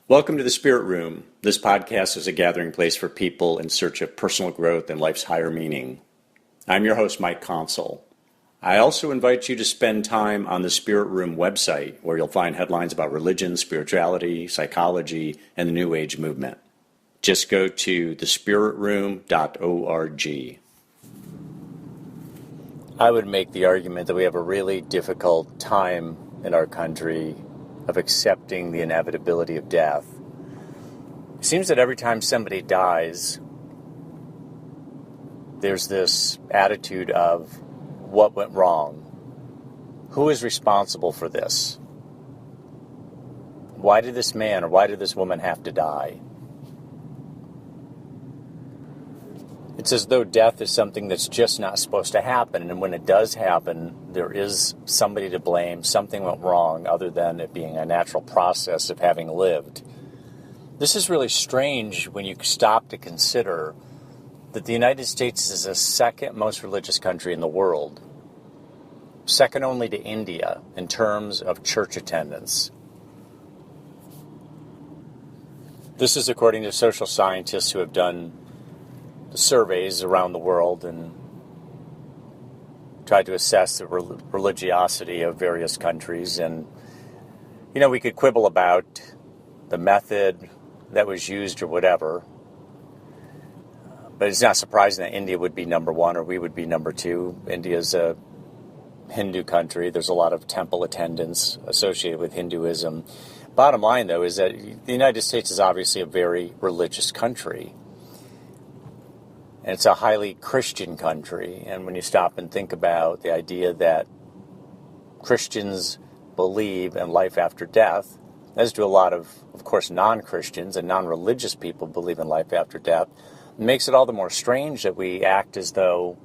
Welcome to the Spirit Room. This podcast is a gathering place for people in search of personal growth and life's higher meaning. I'm your host, Mike Consul. I also invite you to spend time on the Spirit Room website, where you'll find headlines about religion, spirituality, psychology, and the New Age movement. Just go to thespiritroom.org. I would make the argument that we have a really difficult time in our country of accepting the inevitability of death. It seems that every time somebody dies, there's this attitude of what went wrong? Who is responsible for this? Why did this man or why did this woman have to die? It's as though death is something that's just not supposed to happen, and when it does happen, there is somebody to blame, something went wrong other than it being a natural process of having lived. This is really strange when you stop to consider that the United States is the second most religious country in the world, second only to India in terms of church attendance. This is according to social scientists who have done surveys around the world and tried to assess the religiosity of various countries. And, we could quibble about the method that was used or whatever, but it's not surprising that India would be number one or we would be number two. India's a Hindu country. There's a lot of temple attendance associated with Hinduism. Bottom line, though, is that the United States is obviously a very religious country. And it's a highly Christian country. And when you stop and think about the idea that Christians believe in life after death, as do a lot of course, non-Christians and non-religious people believe in life after death, it makes it all the more strange that we act as though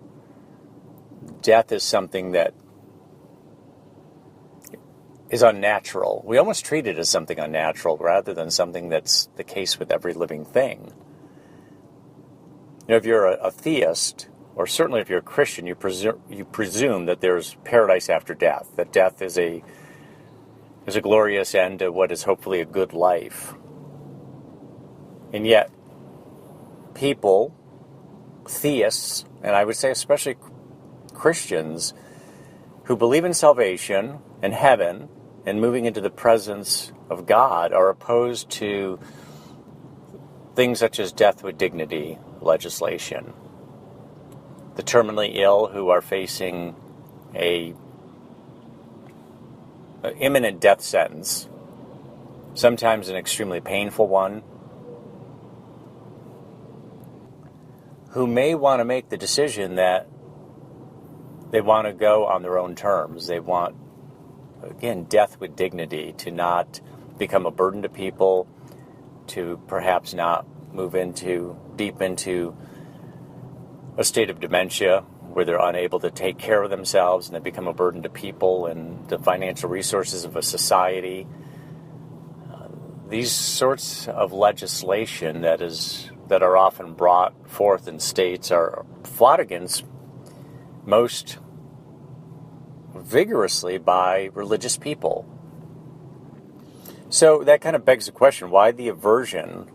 death is something that is unnatural. We almost treat it as something unnatural rather than something that's the case with every living thing. If you're a theist, or certainly if you're a Christian, you presume that there's paradise after death, that death is a glorious end to what is hopefully a good life. And yet, people, theists, and I would say especially Christians, who believe in salvation and heaven and moving into the presence of God, are opposed to things such as death with dignity legislation. The terminally ill who are facing an imminent death sentence, sometimes an extremely painful one, who may want to make the decision that they want to go on their own terms. They want, again, death with dignity, to not become a burden to people, to perhaps not move deep into a state of dementia where they're unable to take care of themselves and they become a burden to people and the financial resources of a society. These sorts of legislation that are often brought forth in states are fought against most vigorously by religious people. So that kind of begs the question, why the aversion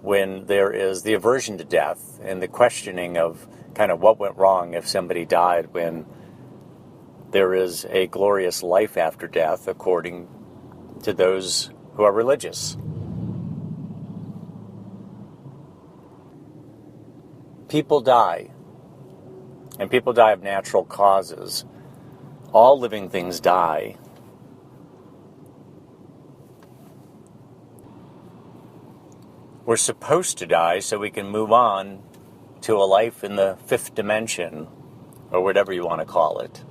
when there is the aversion to death and the questioning of kind of what went wrong if somebody died, when there is a glorious life after death according to those who are religious. People die, and people die of natural causes. All living things die. We're supposed to die so we can move on to a life in the fifth dimension, or whatever you want to call it.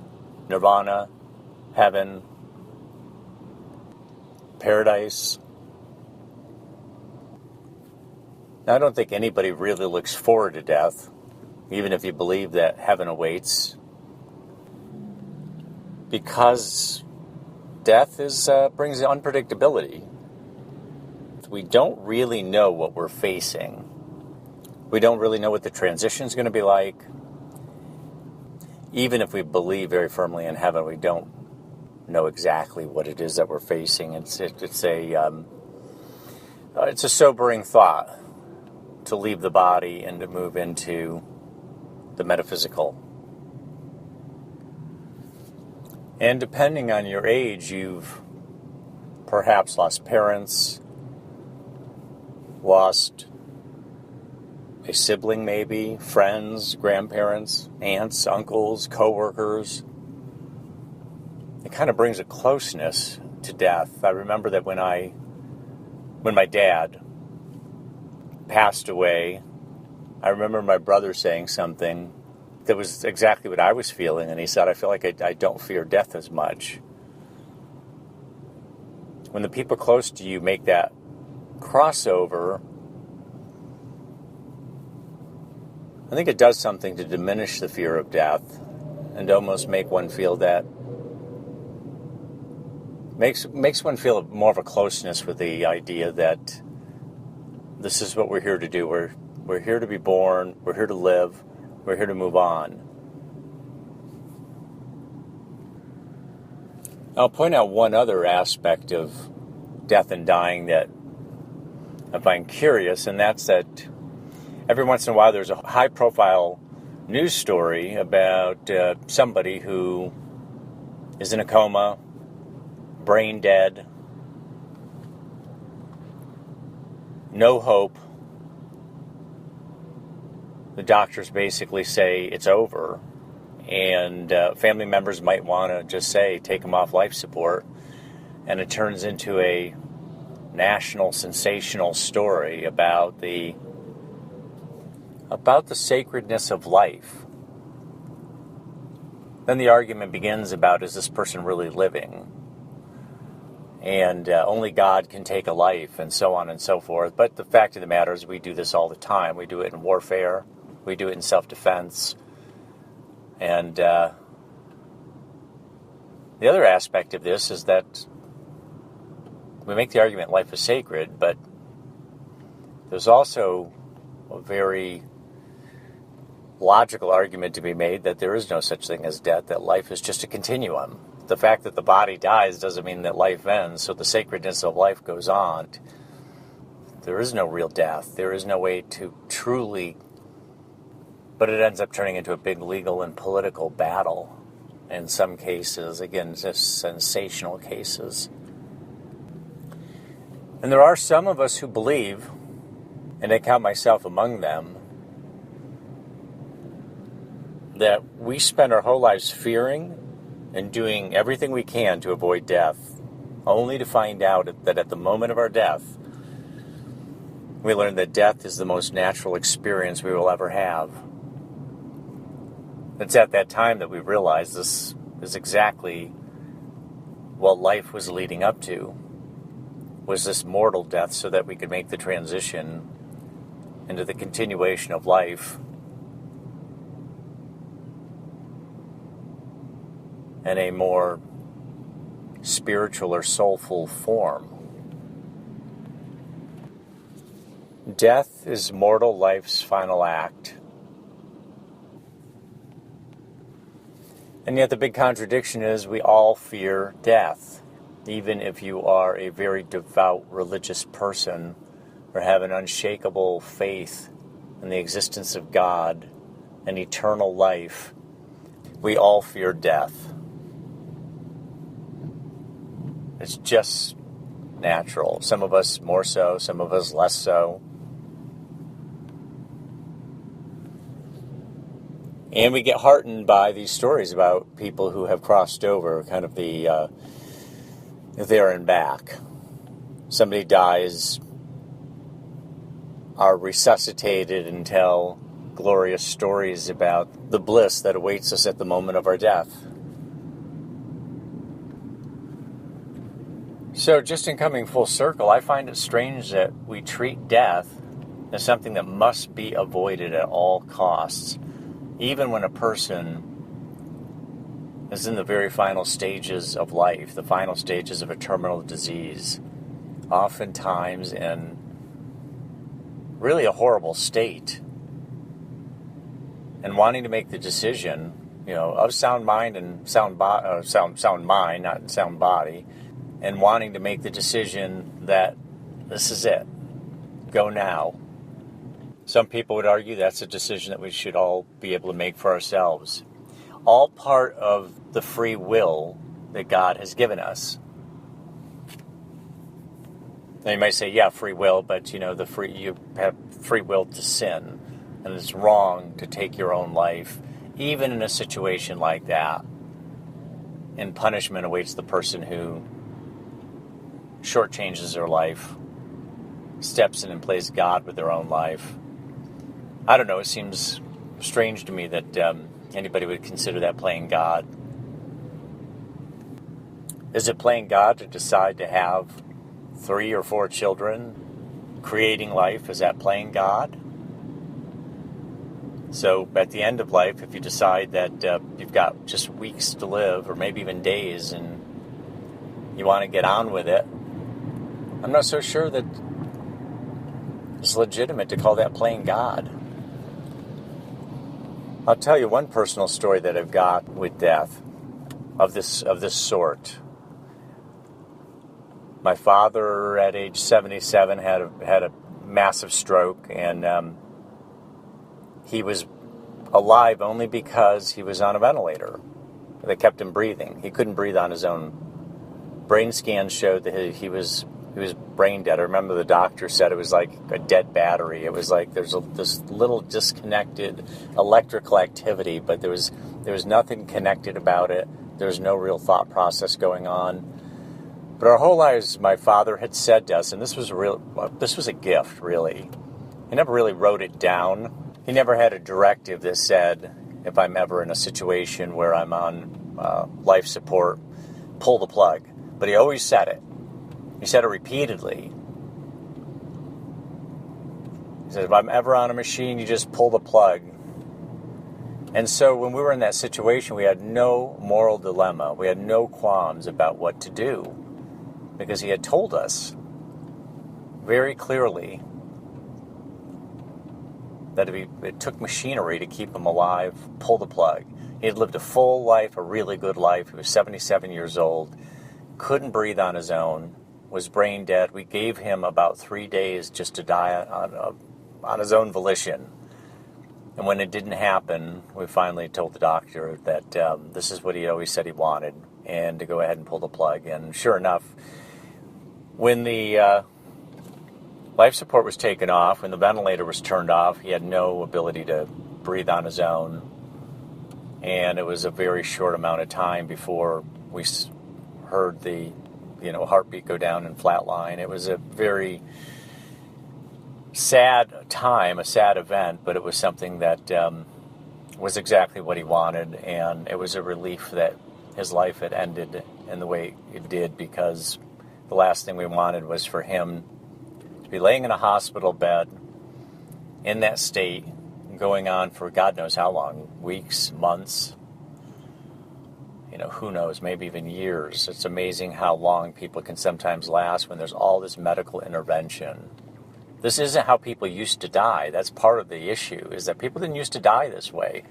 Nirvana, heaven, paradise. Now, I don't think anybody really looks forward to death, even if you believe that heaven awaits, because death brings unpredictability. We don't really know what we're facing. We don't really know what the transition is going to be like. Even if we believe very firmly in heaven, we don't know exactly what it is that we're facing. It's It's a sobering thought to leave the body and to move into the metaphysical. And depending on your age, you've perhaps lost parents, lost a sibling maybe, friends, grandparents, aunts, uncles, co-workers. It kind of brings a closeness to death. I remember that when my dad passed away, I remember my brother saying something that was exactly what I was feeling, and he said, I feel like I don't fear death as much. When the people close to you make that crossover, I think it does something to diminish the fear of death and almost make one feel that makes one feel more of a closeness with the idea that this is what we're here to do. We're here to be born, we're here to live, we're here to move on. I'll point out one other aspect of death and dying that I find curious, and that's that every once in a while there's a high-profile news story about somebody who is in a coma, brain dead, no hope. The doctors basically say it's over, and family members might want to just say, take them off life support, and it turns into a national sensational story about the sacredness of life. Then the argument begins about, is this person really living? And only God can take a life, and so on and so forth. But the fact of the matter is we do this all the time. We do it in warfare. We do it in self-defense. And the other aspect of this is that we make the argument life is sacred, but there's also a very logical argument to be made that there is no such thing as death, that life is just a continuum. The fact that the body dies doesn't mean that life ends, so the sacredness of life goes on. There is no real death. There is no way to truly, but it ends up turning into a big legal and political battle in some cases, again, just sensational cases. And there are some of us who believe, and I count myself among them, that we spend our whole lives fearing and doing everything we can to avoid death, only to find out that at the moment of our death, we learn that death is the most natural experience we will ever have. It's at that time that we realize this is exactly what life was leading up to, was this mortal death, so that we could make the transition into the continuation of life in a more spiritual or soulful form. Death is mortal life's final act. And yet the big contradiction is we all fear death. Even if you are a very devout religious person or have an unshakable faith in the existence of God and eternal life, we all fear death. It's just natural. Some of us more so, some of us less so. And we get heartened by these stories about people who have crossed over, kind of the there and back. Somebody dies, are resuscitated, and tell glorious stories about the bliss that awaits us at the moment of our death. So just in coming full circle, I find it strange that we treat death as something that must be avoided at all costs, even when a person is in the very final stages of life, the final stages of a terminal disease, oftentimes in really a horrible state, and wanting to make the decision, of sound mind and sound mind, not sound body, and wanting to make the decision that this is it. go now. Some people would argue that's a decision that we should all be able to make for ourselves. All part of the free will that God has given us. Now you might say, yeah, free will, but you have free will to sin, and it's wrong to take your own life, even in a situation like that. And punishment awaits the person who shortchanges their life, steps in and plays God with their own life. I don't know, it seems strange to me that anybody would consider that playing God. Is it playing God to decide to have 3 or 4 children? Creating life, is that playing God? So at the end of life, if you decide that you've got just weeks to live, or maybe even days, and you want to get on with it, I'm not so sure that it's legitimate to call that playing God. I'll tell you one personal story that I've got with death of this sort. My father, at age 77, had a massive stroke, and he was alive only because he was on a ventilator that kept him breathing. He couldn't breathe on his own. Brain scans showed that he was brain dead. I remember the doctor said it was like a dead battery. It was like there's this little disconnected electrical activity, but there was nothing connected about it. There was no real thought process going on. But our whole lives, my father had said to us, and this was a gift, really. He never really wrote it down. He never had a directive that said, if I'm ever in a situation where I'm on life support, pull the plug. But he always said it. He said it repeatedly. He said, if I'm ever on a machine, you just pull the plug. And so when we were in that situation, we had no moral dilemma. We had no qualms about what to do, because he had told us very clearly that it took machinery to keep him alive, pull the plug. He had lived a full life, a really good life. He was 77 years old, couldn't breathe on his own, was brain dead. We gave him about 3 days just to die on his own volition. And when it didn't happen, we finally told the doctor that this is what he always said he wanted, and to go ahead and pull the plug. And sure enough, when the life support was taken off, when the ventilator was turned off, he had no ability to breathe on his own. And it was a very short amount of time before we heard the heartbeat go down and flatline. It was a very sad time, a sad event, but it was something that was exactly what he wanted, and it was a relief that his life had ended in the way it did, because the last thing we wanted was for him to be laying in a hospital bed in that state, going on for God knows how long, weeks, months, who knows, maybe even years. It's amazing how long people can sometimes last when there's all this medical intervention. This isn't how people used to die. That's part of the issue, is that people didn't used to die this way.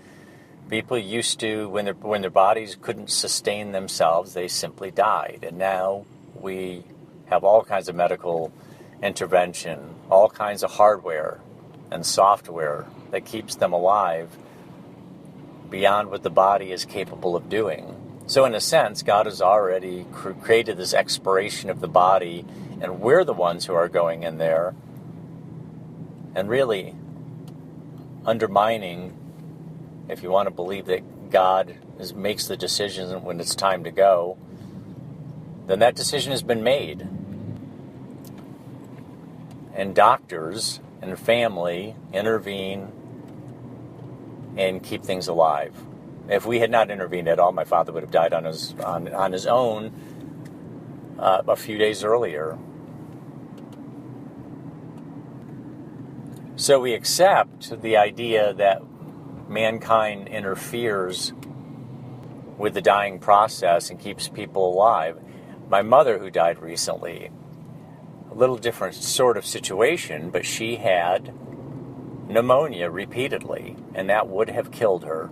People used to, when their bodies couldn't sustain themselves, they simply died. And now we have all kinds of medical intervention, all kinds of hardware and software that keeps them alive beyond what the body is capable of doing. So in a sense, God has already created this expiration of the body, and we're the ones who are going in there and really undermining, if you want to believe that God makes the decisions when it's time to go, then that decision has been made. And doctors and family intervene and keep things alive. If we had not intervened at all, my father would have died on his own a few days earlier. So we accept the idea that mankind interferes with the dying process and keeps people alive. My mother, who died recently, a little different sort of situation, but she had pneumonia repeatedly, and that would have killed her.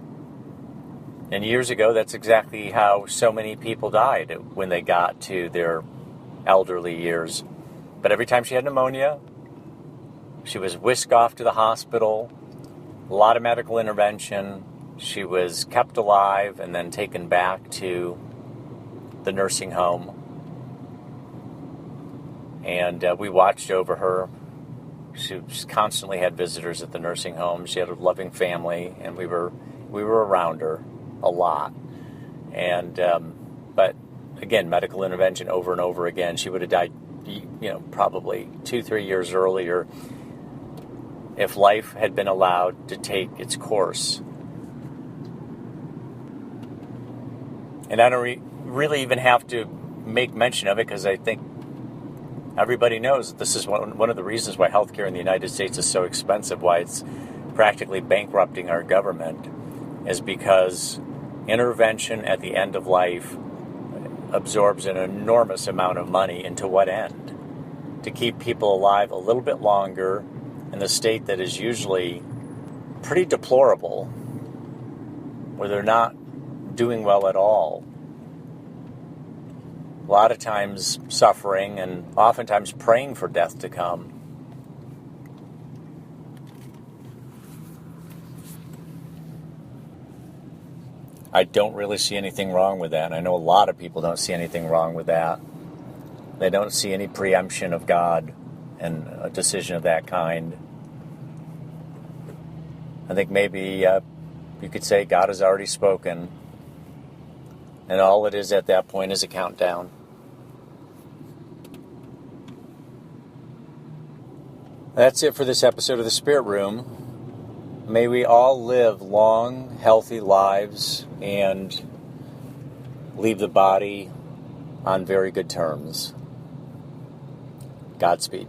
And years ago, that's exactly how so many people died when they got to their elderly years. But every time she had pneumonia, She was whisked off to the hospital, a lot of medical intervention. She was kept alive and then taken back to the nursing home. And we watched over her. She constantly had visitors at the nursing home. She had a loving family, and we were around her a lot. And but again, medical intervention over and over again. She would have died, probably 2-3 years earlier if life had been allowed to take its course. And I don't really even have to make mention of it, because I think everybody knows that this is one of the reasons why healthcare in the United States is so expensive, why it's practically bankrupting our government, is because intervention at the end of life absorbs an enormous amount of money. Into what end? To keep people alive a little bit longer in the state that is usually pretty deplorable, where they're not doing well at all. A lot of times suffering, and oftentimes praying for death to come. I don't really see anything wrong with that, and I know a lot of people don't see anything wrong with that. They don't see any preemption of God in a decision of that kind. I think maybe you could say God has already spoken, and all it is at that point is a countdown. That's it for this episode of The Spirit Room. May we all live long, healthy lives and leave the body on very good terms. Godspeed.